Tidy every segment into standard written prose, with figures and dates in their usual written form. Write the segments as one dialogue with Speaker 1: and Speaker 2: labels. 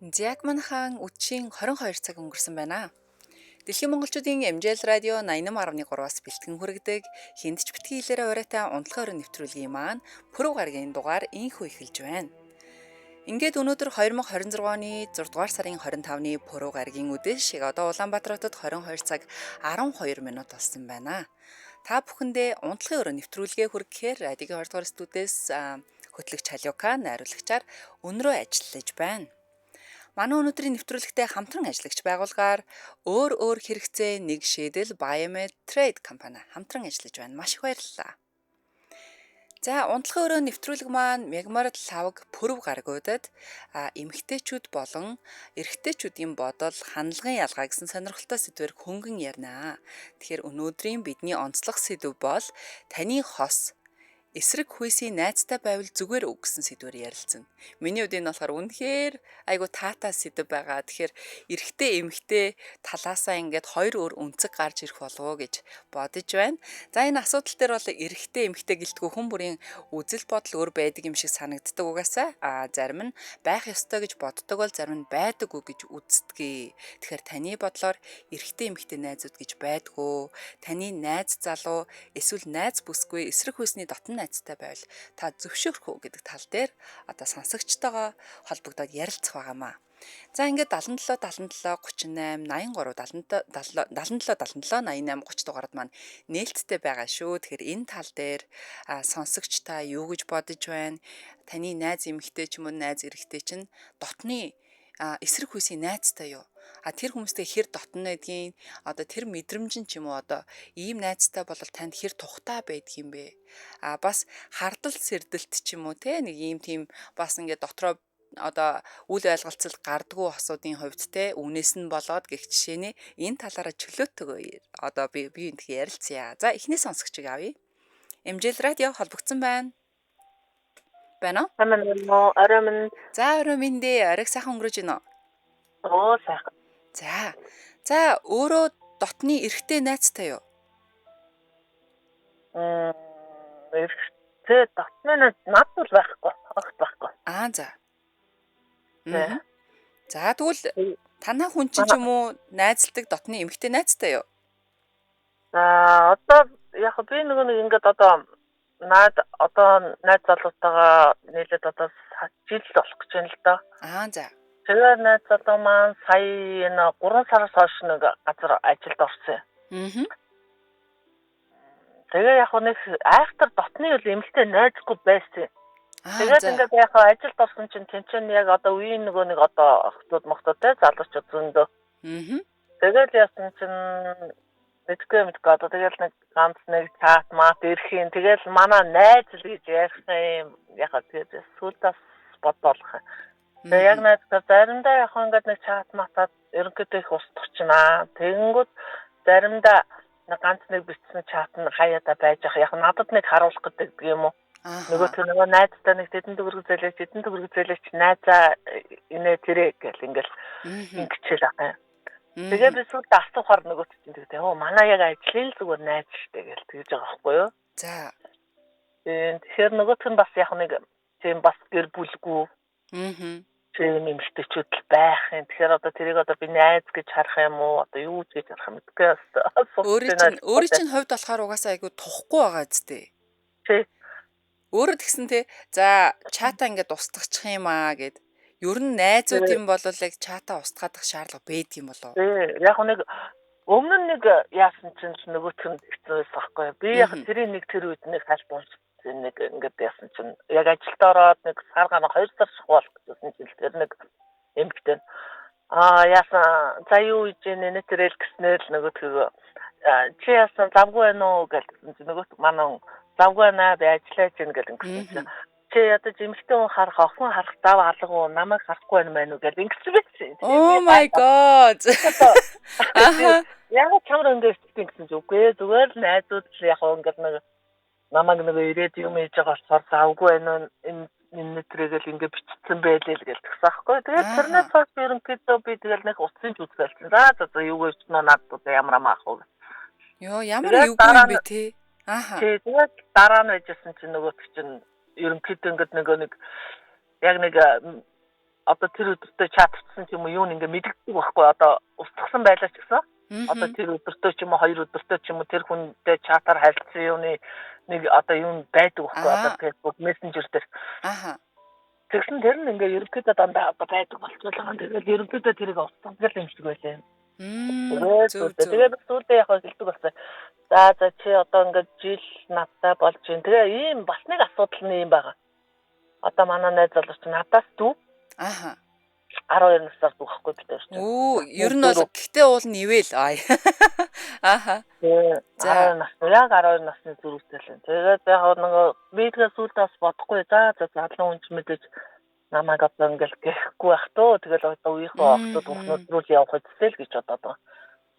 Speaker 1: Зягман хаан үдшийн 22 цаг өнгөрсөн байна. Дэлхийн монголчуудын MJL радио 88.3-аас бэлтгэн хүргэдэг хиндч битгий хэлээрээ урайтай унтлагын өрөө нэвтрүүлгийн маань пүрэв гарагийн дугаар инхүү эхэлж байна. Ингээд өнөөдөр 2026 оны 6 дугаар сарын 25-ны пүрэв гарагийн үдэш одоо Улаанбаатар хотод 22 цаг 12 минут болсон байна. Та бүхэндээ унтлагын өрөө нэвтрүүлгээ хүргэхээр радиогийн 2 дугаар студиэс хөтлөгч Халиука найруулагчаар өнөрөө ажиллаж байна. Манай өнөөдрийн нэвтрүүлэгтээ хамтран ажиллагч байгууллагаар өөр хэрэгцээ нэг шийдэл Biomed Trade компани хамтран ажиллаж байна. Маш их баярлалаа. За унтлагын өрөө нэвтрүүлэг маань Мегмар лавг пүрэв гарагуудад эмэгтэйчүүд болон эрэгтэйчүүдийн бодол хандлагын ялгаа гэсэн сонирхолтой сэдвээр хөнгөн ярина. Тэгэхээр өнөөдрийн бидний онцлог сэдв бол таны хос эсрэг хүйсийн найзтай байвал зүгээр үг гэсэн сэдвээр ярилцсан. Миний хувьд энэ болохоор үнэхээр айгу таатай сэдв байгаа. Тэгэхээр эрэгтэй эмэгтэй талаасаа ингээд хоёр өөр үнцэг гарч ирэх болов уу гэж бодож байна. За энэ асуудал дээр бол эрэгтэй эмэгтэй гэлтгүй хүн бүрийн үзэл бодол өөр байдаг юм шиг санагддаг угаасаа. Зарим нь байх ёстой гэж боддог бол зарим нь байдаггүй гэж үздэгий. Тэгэхээр таны бодлоор эрэгтэй эмэгтэй найзууд гэж байдгүй. Таны найз залуу эсвэл найз бүсгүй эсрэг хүйсний дотн найзтай байвал та зөвшөөрөх үү гэдэг тал дээр одоо сонсогчтойгоо холбогдоод ярилцах байгаамаа. За ингээд 77 38 83 77 88 30 дугаард маань нээлттэй байгаа шүү. Тэгэхээр энэ тал дээр сонсогч та юу гэж бодож байна? Таны найз эмэгтэй ч юм уу найз эрэгтэй чинь дотны эсрэг хүйсийн найзтай юу? Тэр хүмүүстэй хэр дотн байдгийн одоо тэр мэдрэмж нь ч юм уу одоо ийм найзтай бол танд хэр тухтай байдг юм бэ? Бас хардал сэрдэлт ч юм уу те нэг ийм тийм бас ингээд дотроо одоо үл ойлголцол гардггүй асуудын хувьд те үнээс нь болоод гэх жишээний энэ талаараа чөлөөтөг одоо би энэ ярилцъя. За эхний сонсогчийг авъя. MJL радио холбогдсон байна. Байна уу?
Speaker 2: Хамаа орой минь.
Speaker 1: За орой минь дээ. Оройг сайхан өнгөрөөж байна
Speaker 2: Оо
Speaker 1: уу?
Speaker 2: сайхан.
Speaker 1: За өөрөө дотны эрэгтэй найзтай юу?
Speaker 2: Эрэгтэй дотны найз надад байхгүй. Огт байхгүй.
Speaker 1: За тэгвэл танаа хүн чинь ч юм уу найзалдаг дотны эмэгтэй найзтай юу?
Speaker 2: Одоо яг би нэг ингээд одоо найз залуутайгаа нийлээд одоо жил болох гэж байна л да.
Speaker 1: За.
Speaker 2: Тэгээ найз залуу маань сая энэ 3 сараас хойш нэг газар ажилд орсон юм. Тэгээ яг нэг айхтар дотны үл эмэгтэй найзгүй байсан. Тэгээд ингээд яг ажилд орсон чинь тэнцэн яг одоо үеийн нэг одоо охтууд мохтодтэй залуучууд зөндөө. Тэгээд яасан чинь мэдгүй одоо тэгэл нэг ганц нэг чат мат ирэх юм. Тэгэл манай найз л гэж ярих юм. Яг тэгээд сүлдээс бодлох юм. Тэгээ яг найзтай заримдаа яг ингээд нэг чат матад ерөнхийдөө их устгачнаа. Тэгэнгүүт заримдаа ганц нэг бичсэн чат нь хаяада байж ах. Яг надад нэг харуулах гэдэг юм уу? Нөгөө найзтай нэг тэдэн төгрөг зээлээч найзаа инээ тэрэ гэл ингээл ингэчээл ах юм. Тэгээд би сүлд асуухаар нөгөөт чинь тэгээд манай яг ажлын л зүгээр найз штэ гэл тэгж байгаа байхгүй юу?
Speaker 1: За.
Speaker 2: Тэгэхээр нөгөөт нь бас яг нэг тийм бас гэр бүлгүй. Тийм эмэгтэйчүүд л байх юм. Тэгэхээр одоо тэрийг одоо би найз гэж харах юм уу? Одоо юу гэж харах юм бэ?
Speaker 1: Өөрийн чинь хувьд болохоор угаасаа айгу тухгүй байгаа зү.
Speaker 2: Тий.
Speaker 1: Өөрөөр тэгсэн те за чата ингээд устгахчих юм гэд. Ер нь найзууд юм бол яг чата устгаадах шаардлага байдаг юм болов.
Speaker 2: Яг нэг өмнө нэг яасан чинь нөгөөх нь хэцүүс байхгүй. Би яг тэрийн нэг тэр үед нэг хальт нэг ингээд яасан чинь яг ажилд ороод нэг сар гана 2 сар шахуулах гэсэн чинь тэр нэг эмэгтэй яасан за юу хийж нэ тэрэл гэснээр л нөгөөтгөө чи яасан завгүй байна уу гэсэн чинь нөгөөт манай завгүй байна би ажиллаж гин гэл ингэсэн чинь чи ядаж эмэгтэй хүн харах охин харах зав алга уу намайг харахгүй байна уу гэл ингэсэн байсан.
Speaker 1: Oh my god.
Speaker 2: Яг чамд ингээд гэсэн чинь үгүй зүгээр л найзууд л яг ингээд нэг намайг нэг ирээд юм хийж байгаа болохоор завгүй байна энэ төрөйгөл ингээд бичсэн байлээ л гэлтгсэн байхгүй. Тэгээд тэрнээс хойш ерөнхийдөө би тэгэл нэг уцын ч үзүүлсэн. За юу гэж надад ямар амаах вэ?
Speaker 1: Йоо ямар юу юм бэ те?
Speaker 2: Тэгээд дараа нь байжсэн чинь нөгөөт чинь ерөнхийдөө ингээд нэг яг нэг одоо тэр өдөртөө чатчихсан ч юм уу юу нэг ингээ мэддэг байхгүй одоо устгасан байлаа ч гэсэн. Одоо тэр өдөртөө ч юм уу 2 өдөртөө ч юм уу тэр хүнтэй чатаар харилцсан юуны нэг одоо юу байдаг байхгүй одоо Facebook Messenger дээр. Тэгсэн тэр нь ингээ ерөнхийдөө дандаа одоо байдаг болчихлоо. Тэгээд ерөнхийдөө тэрийг устгах юм шиг байлаа. Тэгээд сүүлдээ яг хэлдэг болсон. За чи одоо ингээ жил надтай болж байна. Тэгээ ийм бас нэг асуудал нь юм байгаа. Одоо манай найз залууч надаас дүү. 12 настай дүүхгүй бид байна.
Speaker 1: Ер нь бол гэхдээ уул нь ивэл.
Speaker 2: За яг 12 насны зүрхтэй л. Тэгээд яг нөгөө би тэгээ сүүлдээ бас бодохгүй. За залуу хүн ч мэдээж намайг одоо ингээл гэхгүй байх тоо. Тэгэл одоо үеийнхээ охтууд бүхнүүд рүү явах үзэл гэж бодоод байгаа.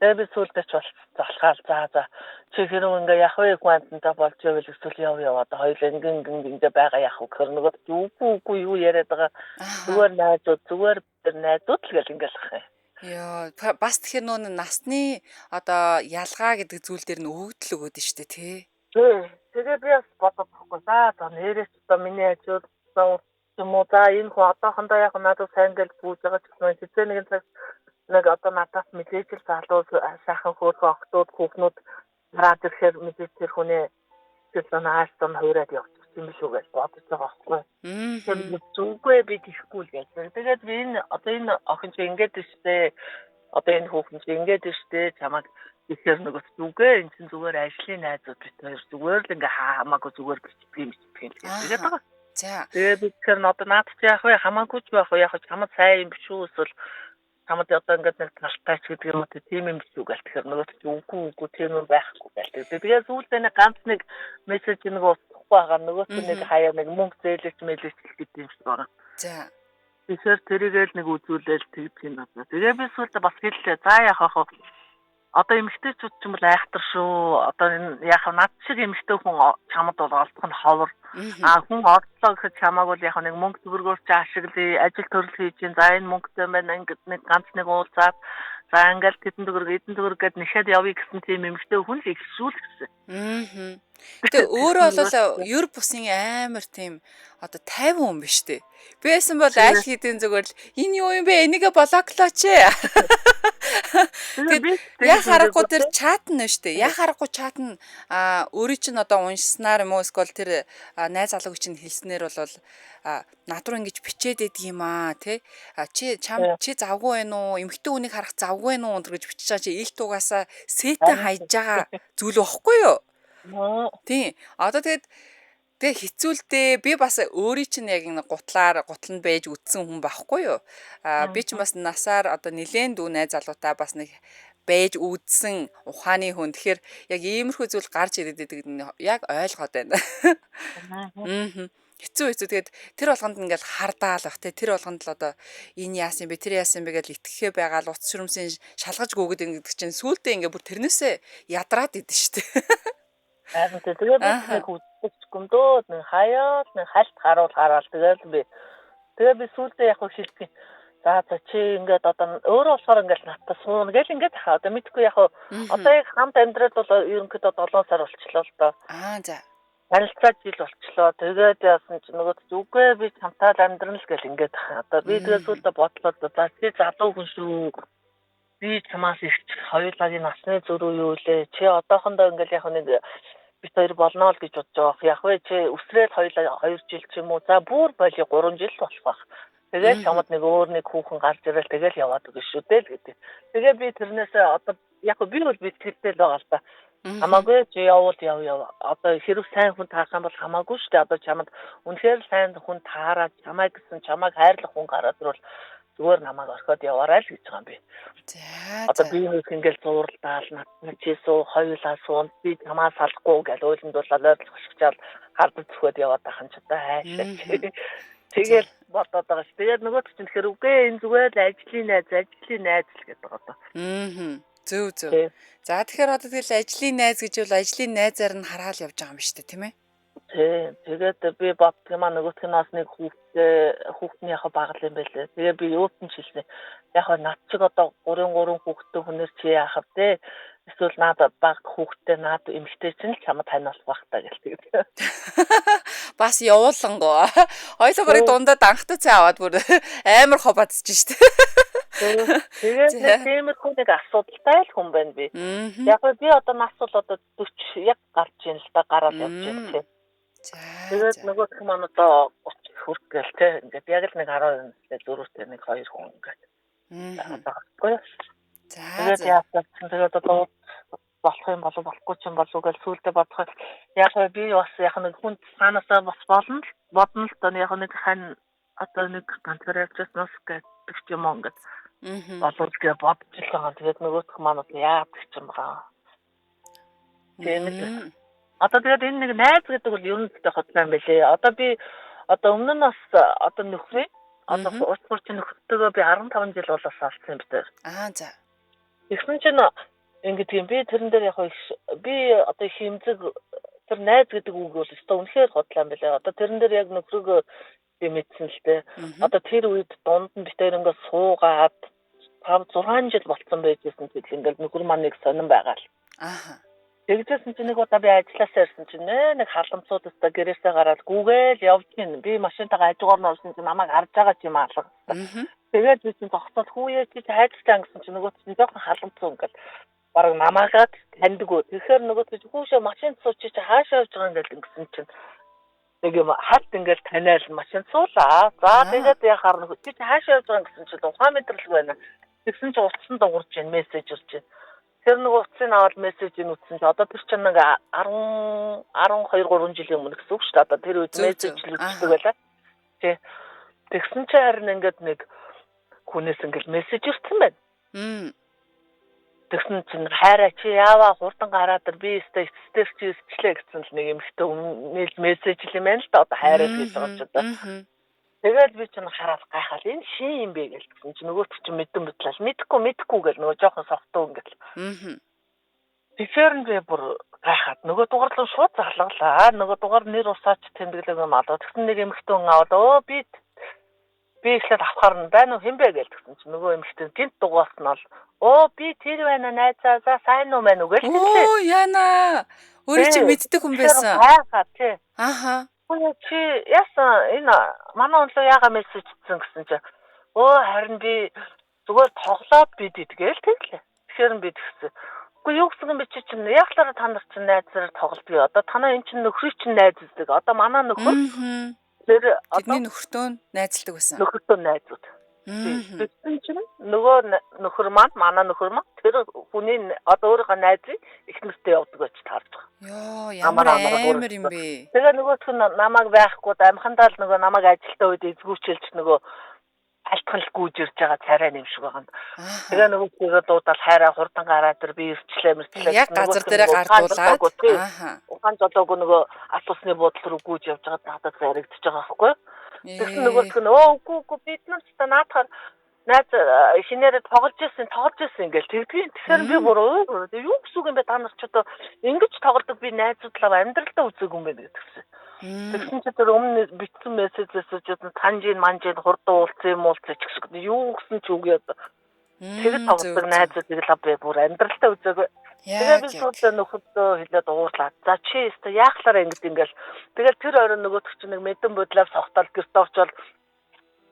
Speaker 2: Тэгээ би сүүлдээ ч залхаал за чи хэрэг ингээ яг вэ гүнтэнтэй болж ивэл эсвэл яв одоо хоёул ингээ байгаа яг хөр нөгөө үгүй юу яриад байгаа зүгээр найзууд л гэл ингээл ах.
Speaker 1: Яа бас тэгэхээр нөө насны одоо ялгаа гэдэг зүйл дээр нь өгөгдөл өгөөд нь штэ тий.
Speaker 2: Тэгээ би бас бодохгүй. За нэрээс одоо миний хажууд юм уу за энэ хөө одоохондоо яг надад сайн гэл бүүж байгаа ч гэсэн хэзээ нэгэн цаг нэг одоо надаас мэдээж л залуу сайхан хөөрхөн охтууд хүүхнүүд гараад ирэхээр мэдээж тэр хүний зөвхөн аастан хуураад явчих юм шүү гэж бодож байгаа байхгүй. Тэгэхээр зүггүй би тийхгүй л гэсэн. Тэгээд би энэ охин чи ингэж штэ одоо энэ хүүхэн чи ингэж штэ чамаг ихээр нөгөө зүгээ энэ чинь зүгээр ажлын найзууд бит хоёр зүгээр л ингээ хамаагүй зүгээр бичдэг юм шиг тэгээд байгаа.
Speaker 1: За.
Speaker 2: Тэгээд би тэр нь одоо наад чи яах вэ хамаагүй ч байх вэ яг чамд сайн юм биш үү эсвэл чамд одоо ингээд нэг талтай ч гэдэг юм уу тийм юм биш үү гэл тэгэхээр нөгөө үгүй тийм юм байхгүй гэл. Тэгээд сүүлдээ нэг ганц нэг мессеж нэг устгахгүй байгаа нөгөө нэг хаяа нэг мөнгө зээлж гэдэг юм шиг байгаа.
Speaker 1: За.
Speaker 2: Тэгэхээр тэрийгэл нэг үзүүлэл тэгдэг юм байна. Тэгээ би сүүлдээ бас хэллээ. За яах вэ? Одоо эмэгтэйчүүд ч юм бол айхтар шүү. Одоо энэ яг над шиг эмэгтэй хүн чамд бол олдох нь ховор. Хүн олдлоо гэхэд чамааг бол яг нэг мөнгө төгрөгөөр ч ашиглая, ажил төрөл хийж чинь. За энэ мөнгөтэй байна ингээд нэг ганц нэг уулзаад за ингээд эдэн төгрөг гэд нэхэд явъя гэсэн тийм эмэгтэй хүн л их шүүл гэсэн.
Speaker 1: Гэтэ өөрөө бол ер бусын амар тийм одоо 50 хүн биш үү? Байсан бол аль хэдийн зүгээр л энэ юу юм бэ? Энийгээ блоклооч. Яг харахгүй тэр чат нь шүү дээ. Яг харахгүй чат нь өөрийн чинь одоо уншснаар юм уу эсвэл тэр найз залууг чинь хэлснээр бол над руу ингэж бичээд идэг юм тий. Чи завгүй байна уу? Эмэгтэй хүнийг харах завгүй байна уу гэж бичиж байгаа чи ил тугаасаа сэтэн хайж байгаа зүйл واخгүй юу? Тийм. Одоо тэгээд хэцүүлдээ би бас өөрийн чинь яг нэг гутланд байж үтсэн хүн байхгүй юу? Би ч бас насаар одоо нилээн дүү найз залуутай бас нэг байж үдсэн ухааны хүн. Тэгэхээр яг иймэрхүү зүйл гарч ирээд байдаг нь яг ойлгоод байна. Хэцүү тэгээд тэр болгонд ингээл хардаал бах те тэр болгонд л одоо энэ яасан бэ тэр яасан бэ гэж итгэхээ байгаа л утас шүрмсийн шалгаж гүгэд ингэдэг чинь сүүлдээ ингээ бүр тэрнээсээ ядраад идэв штэ.
Speaker 2: Харин тэгээд нэг үзчихгүй дөө нэг хаяа нэг хальт хараал тэгээд би сүүлдээ яг хэлдэг. За чи ингээд одоо өөрөө болохоор ингээд надтай суuna гэж ингээд хаа одоо мэдгүй яг одоо яг хамт амьдрал бол ерөнхийдөө 7 сар болчихлоо л доо.
Speaker 1: За.
Speaker 2: Харилцаа жил болчихлоо. Тэгээд яасан чи нөгөө зүгээ би чамтай амьдрал гэж ингээд хаа. Одоо би тэгээд сүүлдээ бодлоо за чи залуу хүн шүү. Би чамаас их хоёулагийн насны зөрүү юу лээ. Чи одоохондоо ингээд яг нэг бид хоёр болно л гэж бодож байгаа. Яг вэ чи өсрээд 2 жил ч юм уу. За бүр болий 3 жил болох байх. Тэгээд чамд нэг өөр нэг хүүхэн гарч ирэл тэгэл яваад өгнө шүү дээ л гэдэг. Тэгээ би тэрнээсээ одоо яг би бол битгэлтэй л байгаа л та. Хамаагүй чи явуул яв. Одоо хэрэг сайн хүн таах юм бол хамаагүй шүү дээ. Одоо чамд үнэхээр сайн хүн таараад чамайг гэсэн чамайг хайрлах хүн гараад ирвэл зүгээр намайг орхиод яваарай л гэж байгаа юм би.
Speaker 1: За.
Speaker 2: Одоо би нэг ингээл зууралдаал надад чи суу хоёулаа суун би чамаас салахгүй гэж ойлонд бол ойлгохчаал хардд зөвхөд яваад ахын ч одоо хайшаа. Тэгээд бодоод байгаа ш. Тэгээд нөгөө чинь тэгэхээр үгүй энэ зүгээр л ажлын найз л гэдэг одоо.
Speaker 1: Зөв. За тэгэхээр одоо тэгэл ажлын найз гэж бол ажлын найзаар нь хараал явж байгаа юм биш үү тийм ээ?
Speaker 2: Тэгээд би боддог юм нөгөөх нь бас нэг хүүхдний яг багл юм байлээ. Тэгээд би юут нь шилнэ. Яг над чиг одоо 3 хүүхдтэй хүнээр чи яах вэ? Эсвэл надад баг хүүхдтэй наад эмэгтэй чинь л чамд таниулах байх та гэлээ.
Speaker 1: Бас явуулангоо. Хоёлоо барыг дундаа данхтай цай аваад бүр амар хобадсаж штэ.
Speaker 2: Тэгээд нэг тиймэрхүү нэг асуудалтай л хүн байна би. Яг би одоо нас бол одоо 40 яг гарч ийн л да гараад явж байна тийм. Тэгээд нөгөөх маань одоо 30 хүртэл тийм ингээд яг л нэг 10 зөрүүтэй нэг 2 хүн ингээд. Баггүй. Тэгээд яасан тэгээд одоо болох юм болов болохгүй ч юм болов гэж сүулдэ бодоход яг би бас яг нэг хүн цаанаасаа бас бодно л доо яг нэг хань одоо нэг ганцаар явчихснаас гэдэг юм уу ингээд болов гэж бодож л байгаа. Тэгээд нөгөөх маань яадаг ч юм байгаа. Тийм л. Одоо тэгээд энэ нэг найз гэдэг бол ер нь хотлоо юм байлээ. Одоо би одоо өмнө нь бас одоо нөхрөө одоо урт бүрч нөхөртөөгөө би 15 жил болоос олсон юм битэр.
Speaker 1: За.
Speaker 2: Тэгсэн чинь ингээд юм би тэрэн дээр яг би одоо хэмзэг тэр найз гэдэг үг бол өстой үнэхээр хотлоо юм байлээ. Одоо тэрэн дээр яг нөхрөөгөө би мэдсэн л дээ. Одоо тэр үед дунд нь битэр ингээд суугаад 5 6 жил болцсон байжсэн тийм ингээд нөхөр маань нэг сонирн байгаа л. Тэгжсэн чинь нэг удаа би ажилласаа ирсэн чинь нэг халамцууд өстой гэрээсээ гараад гүгээл явж гин. Би машинтайгаа хажуугаар нь орсон чинь намайг харж байгаа ч юм алга. Тэгээд би чинь зогсоод хүүе чи хайцлаа гэсэн чинь нөгөө чинь жоохон халамцсан ингээд бараг намаагаад таньдгүй. Тэгэхээр нөгөө чи хүүшээ машин сууч чи хаашаа явж байгаа ингээд ингэсэн чинь нэг юм хат ингээд таниал машин суулаа. За тэгээд яг харна чи хаашаа явж байгаа гэсэн чинь ухаан мэдрэлгүй байна. Тэгсэн чинь утсан дуурж байна мессеж ирж байна. Тэр нэг утсыг аваад мессежийг үтсэн чи одоо тэр чинь нэг 10 12 3 жилийн өмнө гэсэн үг шүү дээ. Одоо тэр үед мессеж л үтдэг байлаа. Тий. Тэгсэн чи харин ингээд нэг хүнээс ингээд мессеж ирсэн байна. Тэгсэн чинь хайраа чи яаваа хурдан гараад би өстэй чи өсчлээ гэсэн л нэг эмхтэй мессеж л юм байна л да. Одоо хайраа гэж байгаа ч одоо. Тэгээд би чинь хараад гайхаад энэ шин юм бэ гэсэн чинь нөгөөт чинь мэдэн мэдлээ. Мэдхгүй гэл нөгөө жоохон софтуу ингээд. Тэгэхээр би бүр гайхаад нөгөө дугаарлан шууд залгалаа. Нөгөө дугаар нэр усаач тэмдэглэг юм алуу. Тэгсэн нэг эмэгтэй хүн аваад би ихлээр авахаар нь байна уу хэмбэ гэлсэн чинь нөгөө эмэгтэй гинт дугаарсан бол би тэр байна найзаа за сайн уу мэн үү гэлээ.
Speaker 1: Яна. Өөрөө чи мэддэг хүн байсан.
Speaker 2: Гайхаад тий. Чи яасан энэ манай онлоо яага мессеж хийсэн гэсэн чи харин би зүгээр тоглоод бид идгээл тэглээ. Тэгэхээр би тэгсэн. Үгүй юу гэсэн би чинь яг л та нар чинь найзаар тоглолтгий. Одоо танаа эн чинь нөхрий чинь найздаг. Одоо манай нөхөр тэр
Speaker 1: тэдний нөхөртөө найзалдаг байсан.
Speaker 2: Нөхөртөө найзууд. Тэгсэн чинь нөгөө нөхөр маань манай нөхөр маань тэр хүний одоо өөрийнхөө найзыг их нэртэй явдаг гэж таарж байгаа.
Speaker 1: Йоо ямар амар юм бэ.
Speaker 2: Тэгээ нөгөөх нь намайг байхгүй амхандаа л нөгөө намайг ажилтаа үед эзгүүчэлж нөгөө алтхан л гүйж ирж байгаа царай нэм шиг байгаа. Тэгээ нөгөөдгөө дуудаал хайраа хурдан гараад ир би ирчлээ
Speaker 1: яг газар дээрээ гардуулаад
Speaker 2: ухаан жолоогүй нөгөө асуусны буудлын руу гүйж явж байгаа надад зарагдчихж байгаа байхгүй. Тэгсэн нөгөөх нь үгүй бид нар ч та наадахаар найз шинээр тоглож ирсэн ингээл тэгдгийн. Тэгэхээр би бүр юу гэсэн үг юм бэ та нар ч одоо ингэж тоглодог би найзуудлаа амьдралдаа үзээгүй юм байна гэдгсэн. Тэгсэн чи тэр өмнө бичсэн мессежээс ч танжин манжин хурдан уулзсан юм уулзч гэсэн. Юу гэсэн ч үг яа. Тэгээд тоглодог найзуудыг л би бүр амьдралдаа үзээгүй. Тэгээд би шууд нөхөдөө хэлээд уурлаа. За чи өстө яахлаараа ингээл. Тэгэл тэр орой нөгөөдөг чи нэг мэдэн бодлоор согтол гэрт орчвол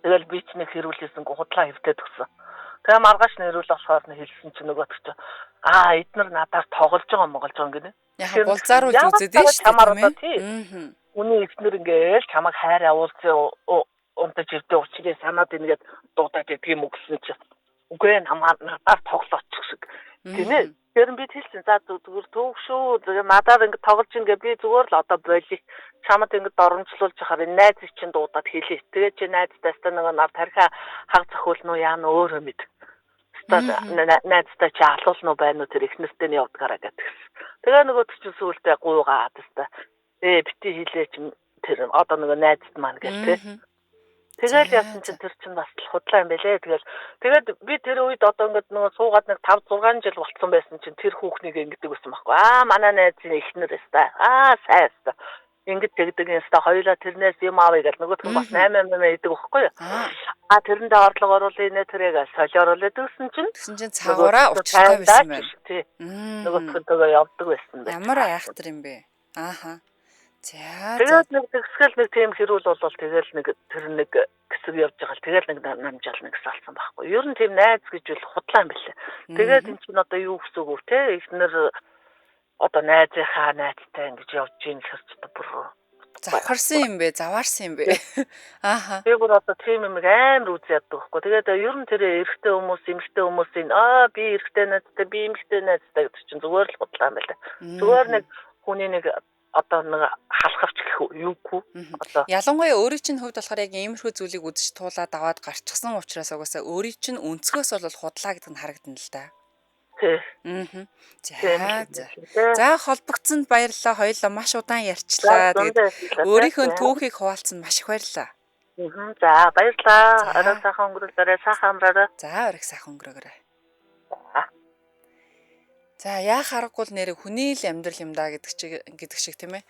Speaker 2: тэгэл би ч нэг хэрүүлээсэнгүү худлаа хөвтөд өгсөн. Тэгээ маргааш нэрүүл болохоор нь хэлсэн чи нөгөөдөг чи эднэр надаар тоглож байгаа гинэ.
Speaker 1: Яг булзааруулж үзээд дээ шүү
Speaker 2: дээ. Үний ихнэр ингээл чамайг хайраа уулзсан унтаж ирдэ учраас санаад ингээд дуудаад байдаг юм уу гэсэн чи. Үгүй надаар тоглооч гэсэн. Гинэ. Тэр би хэлсэн за зүгээр төв шүү. Тэгээ надаар ингээд тоглож ингээд би зүгээр л одоо болих чамд ингээд доромжлуулж яхаар найз чинь дуудаад хэлээ. Тэгээ чи найзтай нэг нар тархи хаг зохиулна уу яана өөрөө мэд. Найзтай чи алуулна уу байна уу тэр их нэртэй нь явдгаараа гэтгсэн. Тэгээ нөгөө чинь сүултээ гуйгаад тест бити хэлээч тэр одоо нөгөө найзд маань гэл тэ. Тэгэл яасан чинь тэр чинь бас худлаа юм байлээ. Тэгээд би тэр үед одоо ингээд нөгөө суугаад нэг 5 6 жил болцсон байсан чинь тэр хүүхнийг ингэдэг байсан байхгүй. Манай найзын эхнэр өстэй. Сайн өстэй. Ингэж тэгдэг юм ста хоёулаа тэрнээс юм аавь гэж нөгөөх нь бас 8 идэг байхгүй юу? Тэрэндээ орлого оруулъя нэ тэрийг солиоруулаад
Speaker 1: тэгсэн чинь цаагаараа учиртай байсан байна.
Speaker 2: Тий. Нөгөөх нь тэгээ явдаг байсан байх.
Speaker 1: Ямар айхтар юм бэ? Ааха. За.
Speaker 2: Тэгээд нэг тэгсгэл нэг тийм хэрүүл болвол тэгэл нэг тэр нэг хэсэг явж байгаа л тэгэл нэг намжаал нэг салсан байхгүй. Ер нь тийм найз гэж үл худлаа юм билээ. Тэгээд эн чинь одоо юу гэсэн үг вэ те? Эхнэр одоо найзынхаа найзтай ингэж явж ийн л хэрч одоо бүр
Speaker 1: завхарсан юм бэ? Заваарсан юм бэ? Ааха.
Speaker 2: Би бүр одоо тийм юм амар үз яддаг байхгүй. Тэгээд ер нь тэр эрэгтэй хүмүүс, эмэгтэй хүмүүсийн би эрэгтэй найзтай, би эмэгтэй найзтай гэдэг чинь зүгээр л худлаа юм байлаа. Зүгээр нэг хүний нэг одоо нэг халахвч гэх юугүй одоо
Speaker 1: ялангуяа өөрийн чинь хувьд болохоор яг иймэрхүү зүйлийг үзэж туулаад аваад гарчихсан учраас угаасаа өөрийн чинь өнцгөөс бол худлаа гэдэг нь харагдана л да.
Speaker 2: Тий.
Speaker 1: За холбогдсонд баярлалаа. Хоёулаа маш удаан ярьчлаа. Тэгээд өөрийнхөө түүхийг хуваалцсан маш их баярлалаа.
Speaker 2: За баярлалаа. Орой сайхан өнгөрүүлээрэй, сайхан амраарай.
Speaker 1: За орой сайхан өнгөрөөгөөрэй. За яа харахгүй л нэрээ хүний л амьдрал юм да гэдэг шиг тийм ээ.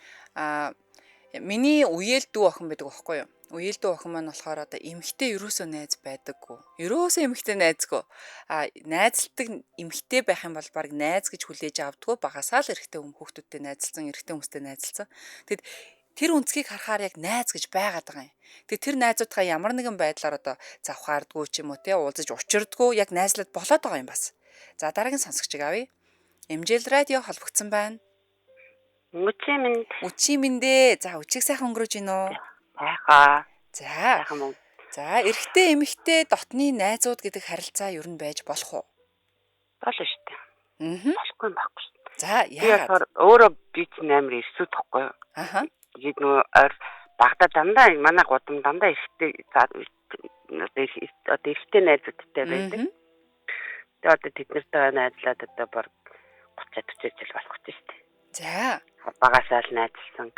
Speaker 1: Миний үеэл дүү охин байдаг байхгүй юу? Үеэл дүү охин маань болохоор одоо эмэгтэй ерөөсөө найз байдаггүй. Ерөөсөө эмэгтэй найзгүй. Найзалдаг эмэгтэй байх юм бол баг найз гэж хүлээж авдаггүй. Багасаа л эрэгтэй хүүхдүүдтэй найзалсан, эрэгтэй хүмүүстэй найзалсан. Тэгэд тэр үнцгийг харахаар яг найз гэж байгаад байгаа юм. Тэгээд тэр найзуудгаа ямар нэгэн байдлаар одоо завхаардгүй ч юм уу те уулзаж учирдаггүй яг найзлаад болоод байгаа юм бас. За дараагийн сонсогчийг авъя. MJL радио холбогдсон байна. Үчимэндээ. За үчиг сайхан өнгөрөөж гин үү?
Speaker 2: Сайхан.
Speaker 1: За. За эрэгтэй эмэгтэй дотны найзууд гэдэг харилцаа ер нь байж болох уу?
Speaker 2: Болно шүү дээ. Болохгүй юм байхгүй.
Speaker 1: За яагаад?
Speaker 2: Өөрөө би чинь амар эрсүүд тахгүй юу?
Speaker 1: Аха.
Speaker 2: Тэгээд нөгөө багтаа дандаа манай гудам дандаа эрэгтэй одоо эрэгтэй найзуудтай байдаг. Тэгээд одоо тэд нартай найзлаад одоо баг 30-40 жил болох гэж шүү дээ.
Speaker 1: За.
Speaker 2: Багасаа л найзлсан.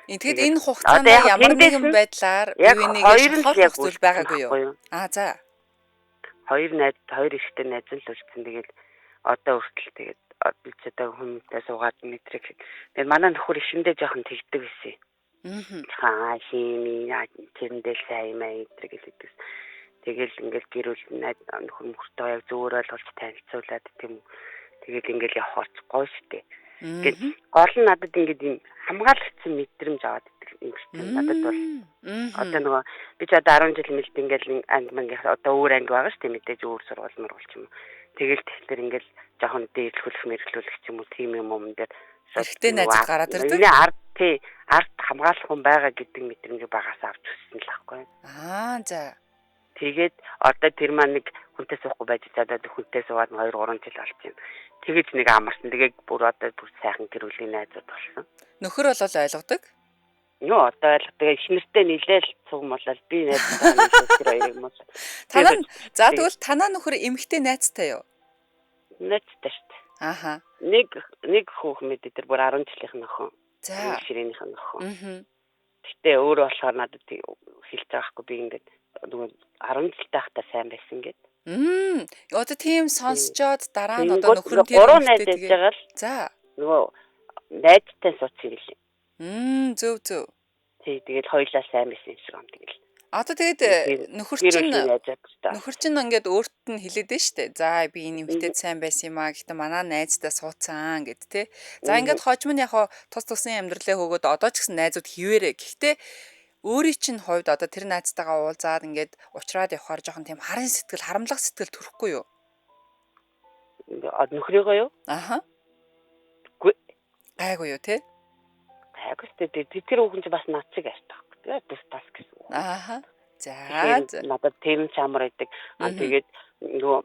Speaker 1: Тэгэд энэ хугацаанд ямар нэгэн байдлаар ивэнийг шалгах зүйл байгаагүй юу? За.
Speaker 2: Хоёр эрэгтэй найз л үлдсэн. Тэгээд одоо хүртэл тэгээд би ч одоо хүмүүстээ суугаад мэдрэг. Тэгээд манай нөхөр ишиндээ жоохон тэгдэг байсан. Хими тэрэндээ сайн мэдрэг гэдэг. Тэгэл ингээл гэрүүл нөхөр мөхөртөө яг зөөрөл болж танилцуулаад тийм тэгэл ингээл явах гоё штэ. Гэт гол нь надад ингээд юм хамгаалагчсан мэдрэмж аваад идэг юм штэ. Надад бол одоо нөгөө би ч одоо 10 жил мэлт ингээл анги одоо өөр анги байгаа штэ мэдээж өөр сургууль мөрвөл ч юм. Тэгэл тэгэхээр ингээл жоохон дээрлүүлэх мэрлүүлэх ч юм уу тийм юм дээр
Speaker 1: эрэгтэй найзад гараад ирдэг.
Speaker 2: Арт хамгаалах хүн байгаа гэдэг мэдрэмж багаас авч өссөн л байхгүй.
Speaker 1: За.
Speaker 2: Тэгээд одоо тэр маань нэг хүнтэй суухгүй байж чадаад хүнтэй суугаад 2 3 жил болж байна. Тэгэж нэг амарсан. Тэгээд бүр одоо бүр сайхан гэрүүлийн найзууд болсон.
Speaker 1: Нөхөр бол ойлгодог?
Speaker 2: Нөө одоо ойлгодог. Тэгээд ихнэртэй нийлээл цугмуулаад би найзтай тэр хоёрыг мод.
Speaker 1: За тэгвэл танаа нөхөр эмэгтэй найзтай юу?
Speaker 2: Найзтай шүү дээ.
Speaker 1: Ааха.
Speaker 2: Нэг хүүхэн мэд тэр бүр 10 жилийнх нь охин. За. Ширээнийх нь охин. Гэтэ өөрөө болохоор надад хэлж байгаа хгүй би ингээд нөгөө 10 жилтэй хахта сайн байсан гэд.
Speaker 1: Одоо тийм сонсчоод дараа нь одоо нөхөр нь
Speaker 2: тэр найз байж байгаа л.
Speaker 1: За.
Speaker 2: Нөгөө найзтай суучих гэлээ.
Speaker 1: Зөв.
Speaker 2: Тэгээд хоёлаа сайн байсан юм шиг юм тэгэл.
Speaker 1: Одоо тэгээд нөхөр чинь ингээд өөрт нь хэлээд дээ штэ. За би энэ эмэгтэйд сайн байсан юм аа. Гэхдээ манай найзтай суудсан гэд тэ. За ингээд хожим нь яг тус тусын амьдралаа хөөгөөд одоо ч гэсэн найзууд хിവэрэ. Гэхдээ өөрийн чинь хувьд одоо тэр найзтайгаа уулзаад ингээд уулзраад явахаар жоохон тийм харын сэтгэл, харамлах сэтгэл төрөхгүй юу?
Speaker 2: Нөхрийгөө юу?
Speaker 1: Аха. Гайгүй юу те?
Speaker 2: Гайгүй тэ тэр хүүхэн чинь бас над шиг аштай. Тэгээд тус гэсэн.
Speaker 1: Ааха. За.
Speaker 2: Надад тийм чамар байдаг. Тэгээд нөгөө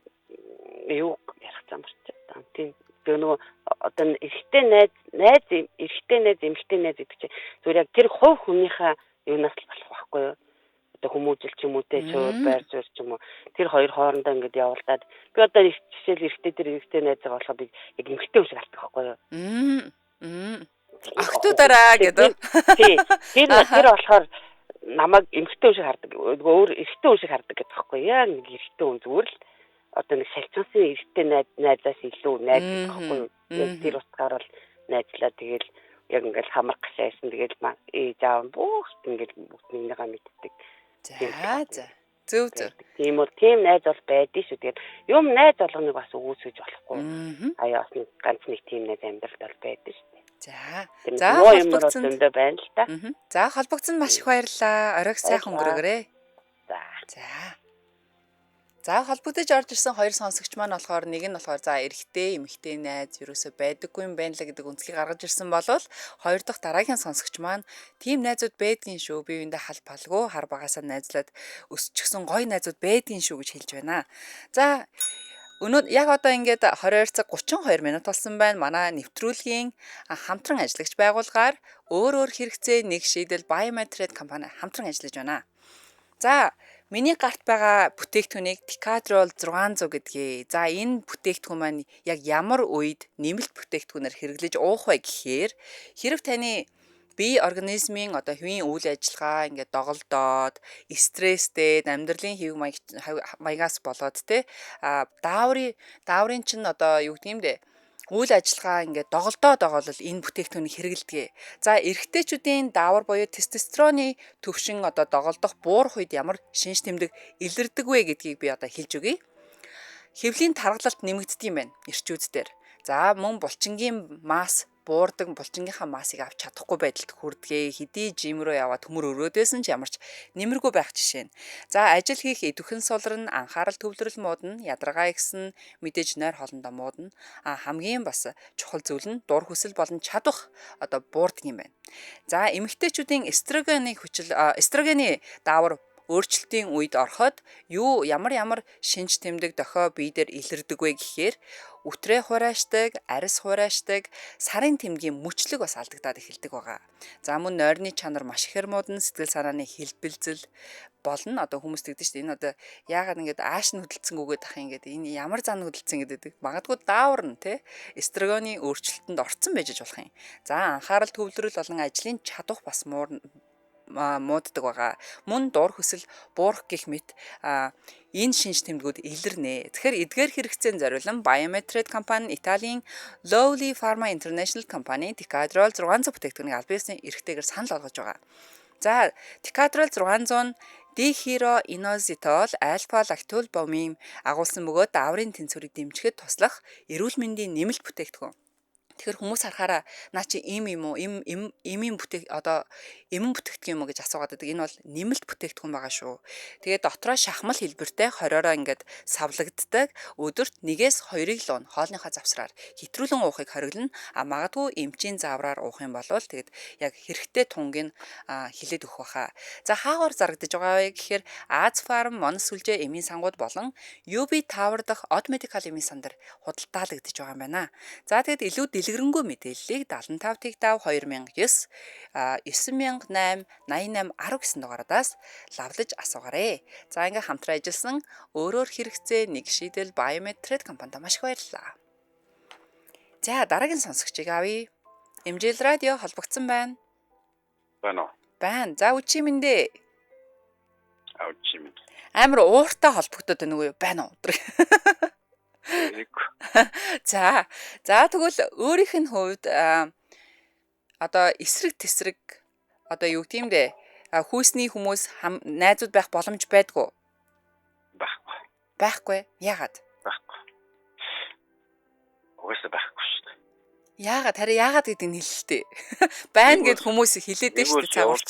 Speaker 2: юу ярих чамар ч. Тийм нөгөө одоо эрэгтэй найз гэдэг чинь зүгээр яг тэр хувь хүнийхээ юунаас л болох байхгүй юу? Одоо хүмүүжил ч юм уу те шууд байр суурь ч юм уу. Тэр хоёр хоорондоо ингэж явуулдаад би одоо жишээл эрэгтэй найзгаа болохоо би яг эмэгтэй шиг хардаг байхгүй юу?
Speaker 1: Ахтуудаараа гэдэг.
Speaker 2: Тэр болохоор намайг эмэгтэй шиг хардаг. Өөр эрэгтэй шиг хардаг гэдэг байхгүй яа нэг эрэгтэй хүн зүгээр л одоо нэг шалчсан эрэгтэй найзаас илүү найз байхгүй юу? Тэр утгаар бол найзлаа тэгэл
Speaker 3: яг ингээл хамрах гэжсэн. Тэгэл маань ээж аав бүгд ингээл бүгднийгаа мэддэг.
Speaker 1: За. Зөв.
Speaker 3: Тийм үү, тийм найз бол байдгийн шүү. Тэгээд юм найз болгоныг бас үүсгэж болохгүй. Аяас нэг ганц нэг тийм найз амьдралд бол байдаг шүү дээ.
Speaker 1: За
Speaker 3: холбогдсон байна л та.
Speaker 1: За холбогдсон маш их баярлалаа. Оройг сайхан өнгөрөөгөө. За холбогдож орж ирсэн хоёр сонсогч маань болохоор нэг нь болохоор за эрэгтэй эмэгтэй найз ерөөсөө байдаггүй юм байна л гэдэг үнцлийг гаргаж ирсэн болвол хоёр дахь дараагийн сонсогч маань тийм найзууд байдгийн шүү. Би үүндээ хал палгүй хар багасаа найзлаад өсчихсөн гоё найзууд байдгийн шүү гэж хэлж байна. За өнөө яг одоо ингээд 22 цаг 32 минут болсон байна. Манай нэвтрүүлгийн хамтран ажиллагч байгууллагаар өөр хэрэгцээ нэг шийдэл Biomed компани хамтран ажиллаж байна. За миний гарт байгаа бүтээгдэхүүнийг Decadrol 600 гэдгээ. За энэ бүтээгдэхүүн маань яг ямар үед нэмэлт бүтээгдэхүүнээр хэрэглэж уух вэ гэхээр хэрэв таны бие организмын одоо хувийн үйл ажиллагаа ингээд доголдоод стресстэй амьдралын хэв маягаас болоод те дааврын чинь одоо юу гэдэг юм бэ? Үйл ажиллагаа ингээд доголдоод байгаа бол энэ бүтээгдэхүүнийг хэрэгэлдэг. За эрэгтэйчүүдийн даавар буюу тестостероны төвшин одоо доголдох буурах үед ямар шинж тэмдэг илэрдэг вэ гэдгийг би одоо хэлж өгье. Хэвлийн таргалалт нэмэгддэг юм байна эрчүүдээр. За мөн булчингийн масс буурдаг, булчингийнхаа массыг авч чадахгүй байдалд хүрдэгэ. Хэдий жим рүү яваад төмөр өрөөдөөсөн ч ямарч нэмэргүй байх жишээ нь. За ажил хийх идэвхэн сулран, анхаарал төвлөрөл муудна, ядаргаа ихсэн, мэдээж нойр хоолндоо муудна. Хамгийн бас чухал зүйл нь дур хүсэл болон чадвах одоо буурдаг юм байна. За эмэгтэйчүүдийн эстрогены даавар өөрчлөлтийн үед ороход ямар шинж тэмдэг дохио бие дээр илэрдэг вэ гэхээр үтрээ хураашдаг, арьс хураашдаг, сарын тэмдгийн мөчлөг бас алдагдаад эхэлдэг байгаа. За мөн нойрны чанар маш ихээр муудна, сэтгэл санааны хэлбэлзэл болно. Одоо хүмүүс тэгдэж шүү дээ. Энэ одоо яагаад ингэж ааш нь хөдөлцсөн гүгээд ах юм гэдэг. Энэ ямар зан хөдөлцсөн гэдэг. Магадгүй даавар нь те эстрогены өөрчлөлтөнд орцсон байж болох юм. За анхаарал төвлөрөл болон ажлын чадвах бас мууддаг байгаа. Мөн дур хүсэл буурах гэх мэт энэ шинж тэмдгүүд илэрнэ. Тэгэхээр эдгээр хэрэгцээнд зориулан Biomed компани Италийн Lowly Pharma International компани Decadrol 600 бүтээгдэхүүнийг аль биесийн эрхтэйгээр санал болгож байгаа. За Decadrol 600 дихироинозитол альфа-лактолбомин агуулсан бөгөөд дааврын тэнцвэрийг дэмжихэд туслах эрүүл мэндийн нэмэлт бүтээгдэхүүн. Тэгэхээр хүмүүс харахаараа наа чи эмийн бүтээгдэхүүн юм уу гэж асуугаад байдаг. Энэ бол нэмэлт бүтээгдэхүүн байгаа шүү. Тэгээд дотроо шахмал хэлбэртэй хориороо ингээд савлагддаг. Өдөрт 1-2 луун хоолныхаа завсраар хэтрүүлэн уухыг хориглоно. Магадгүй эмчийн заавраар уух юм бол тэгээд яг хэрэгтэй тунгийг хилээд өгөх баха. За хаагаар зарагдаж байгаа вэ гэхээр Азфарм, Монсүлжээ эмийн сангууд болон UB Tower дахь Од Medical эмийн сан дээр худалдаалагдаж байгаа юм байна. За тэгээд илүү дэлгэрэнгүй мэдээллийг 75 тэгтав 2009 9888 10 гэсэн дугаараас лавлаж асуугаарай. За ингээ хамтран ажилласан өөрөөр хэрэгцээ нэг шийдэл Biomed компанид маш их баярлалаа. За дараагийн сонсогчийг авъя. Эмжил радио холбогдсон байна.
Speaker 4: Байна уу?
Speaker 1: Байна. За үчи мэндэ.
Speaker 4: Үчи мэнд.
Speaker 1: Амар ууртай холбогдоод байна уу? Байна уу? За тэгвэл өөрийнх нь хувьд одоо эсрэг тесрэг одоо юу гэх юм бэ? Хүүсний хүмүүс найзууд байх боломж байдгүй. Байхгүй. Яагаад?
Speaker 4: Байхгүй. Угаасаа байхгүй шүү дээ.
Speaker 1: Яагаад гэдэг нь хэлэлтэй. Байна гэд хүмүүс хэлээд дээ шүү дээ цааварч.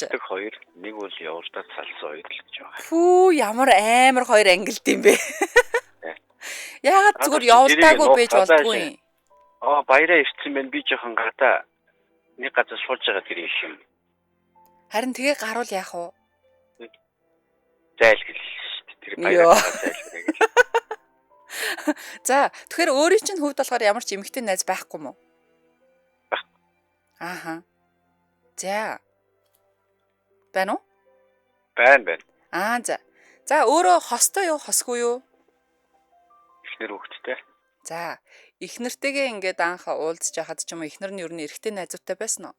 Speaker 4: Нэг бол явуулдаад салсан хоёр л гэж байгаа.
Speaker 1: Фүү ямар амар хоёр ангилд юм бэ? Яагаад зүгээр явуулдаагүй байж болдгүй юм?
Speaker 4: Баяраа ирсэн байна. Би жоохон гадаа нэг газар сууж байгаа тэр юм.
Speaker 1: Харин тэгээ гарвал яах вэ?
Speaker 4: Зайл гэлээ шүү дээ. Тэр баяраа зайл гэлээ.
Speaker 1: За тэгэхээр өөрийн чинь хувьд болохоор ямар ч эмэгтэй найз байхгүй мó? Ааха. За. Байна уу?
Speaker 4: Байна.
Speaker 1: За өөрөө хостой юу, хосгүй юу?
Speaker 4: Эхнэр хүүхэдтэй.
Speaker 1: За, эхнэртэйгээ ингээд анх уулзж яхад ч юм уу эхнэр нь ер нь эрэгтэй найзуудтай байсан уу?